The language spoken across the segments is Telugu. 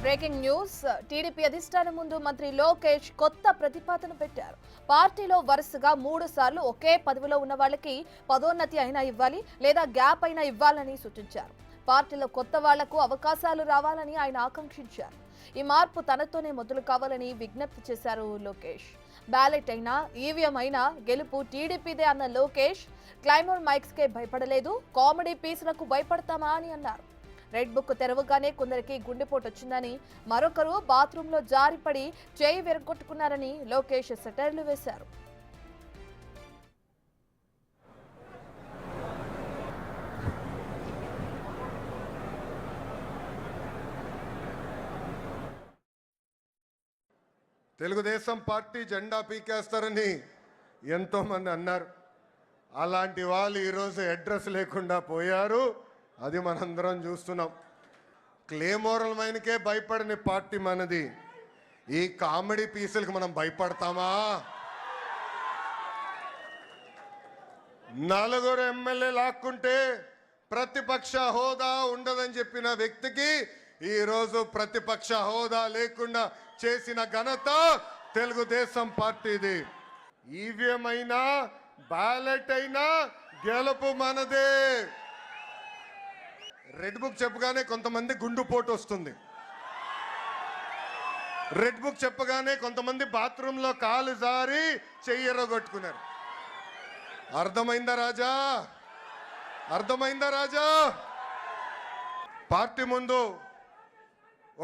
బ్రేకింగ్ న్యూస్ టీడీపీ అధిష్టానం ముందు మంత్రి లోకేష్ కొత్త ప్రతిపాదన పెట్టారు. పార్టీలో వరుసగా 3 సార్లు ఒకే పదవిలో ఉన్న వాళ్ళకి పదోన్నతి అయినా ఇవ్వాలి లేదా గ్యాప్ అయినా ఇవ్వాలని సూచించారు. పార్టీలో కొత్త వాళ్లకు అవకాశాలు రావాలని ఆయన ఆకాంక్షించారు. ఈ మార్పు తనతోనే మొదలు కావాలని విజ్ఞప్తి చేశారు లోకేష్. బ్యాలెట్ అయినా ఈవీఎం అయినా గెలుపు టీడీపీదే అన్న లోకేష్ క్లైమోర్ మైక్స్ కే భయపడలేదు, కామెడీ పీసులకు భయపడతామా అని అన్నారు. రెడ్ బుక్ తెరవగానే కొందరికి గుండెపోటు వచ్చిందని, మరొకరు బాత్రూంలో జారిపడి చేయి విరగొట్టుకున్నారని లోకేష్ సెటైర్లు వేశారు. తెలుగుదేశం పార్టీ జెండా పీకేస్తారని ఎంతో మంది అన్నారు. అలాంటి వాళ్ళు ఈరోజు అడ్రస్ లేకుండా పోయారు. అది మనందరం చూస్తున్నాం. క్లేమోరల్ మైన్కే భయపడని పార్టీ మనది. ఈ కామెడీ పీసులకు మనం భయపడతామా? 4 ఎమ్మెల్యే లాక్కుంటే ప్రతిపక్ష హోదా ఉండదని చెప్పిన వ్యక్తికి ఈరోజు ప్రతిపక్ష హోదా లేకుండా చేసిన ఘనత తెలుగుదేశం పార్టీది. ఈవీఎం అయినా బ్యాలెట్ అయినా గెలుపు మనదే. రెడ్ బుక్ చెప్పగానే కొంతమంది గుండుపోటు వస్తుంది. రెడ్ బుక్ చెప్పగానే కొంతమంది బాత్రూంలో కాలు జారి చెయ్యరగొట్టుకున్నారు. అర్థమైందా రాజా? అర్థమైందా రాజా? పార్టీ ముందు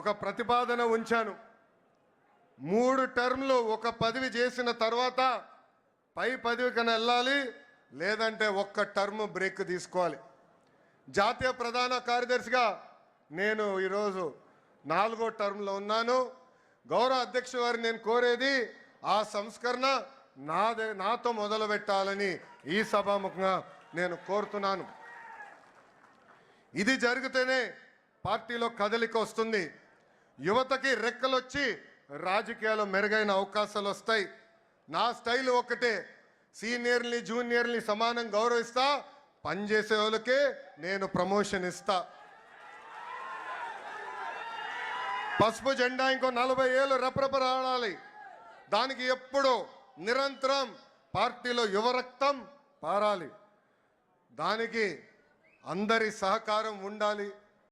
ఒక ప్రతిపాదన ఉంచాను. 3 టర్మ్లు ఒక పదవి చేసిన తర్వాత పై పదవి కన్నా వెళ్ళాలి, లేదంటే ఒక్క టర్మ్ బ్రేక్ తీసుకోవాలి. జాతీయ ప్రధాన కార్యదర్శిగా నేను ఈరోజు 4వ టర్మ్లో ఉన్నాను. గౌరవ అధ్యక్షుల వారిని నేను కోరేది ఆ సంస్కరణ నాతో మొదలు పెట్టాలని ఈ సభాముఖంగా నేను కోరుతున్నాను. ఇది జరిగితేనే పార్టీలో కదలిక వస్తుంది. యువతకి రెక్కలొచ్చి రాజకీయాల్లో మెరుగైన అవకాశాలు వస్తాయి. నా స్టైల్ ఒకటే, సీనియర్ని జూనియర్ని సమానం గౌరవిస్తా, పనిచేసే వాళ్ళకే నేను ప్రమోషన్ ఇస్తా. పసుపు జెండా ఇంకో 40 ఏళ్ళు రెపరెపలాడాలి. దానికి ఎప్పుడూ నిరంతరం పార్టీలో యువరక్తం పారాలి. దానికి అందరి సహకారం ఉండాలి.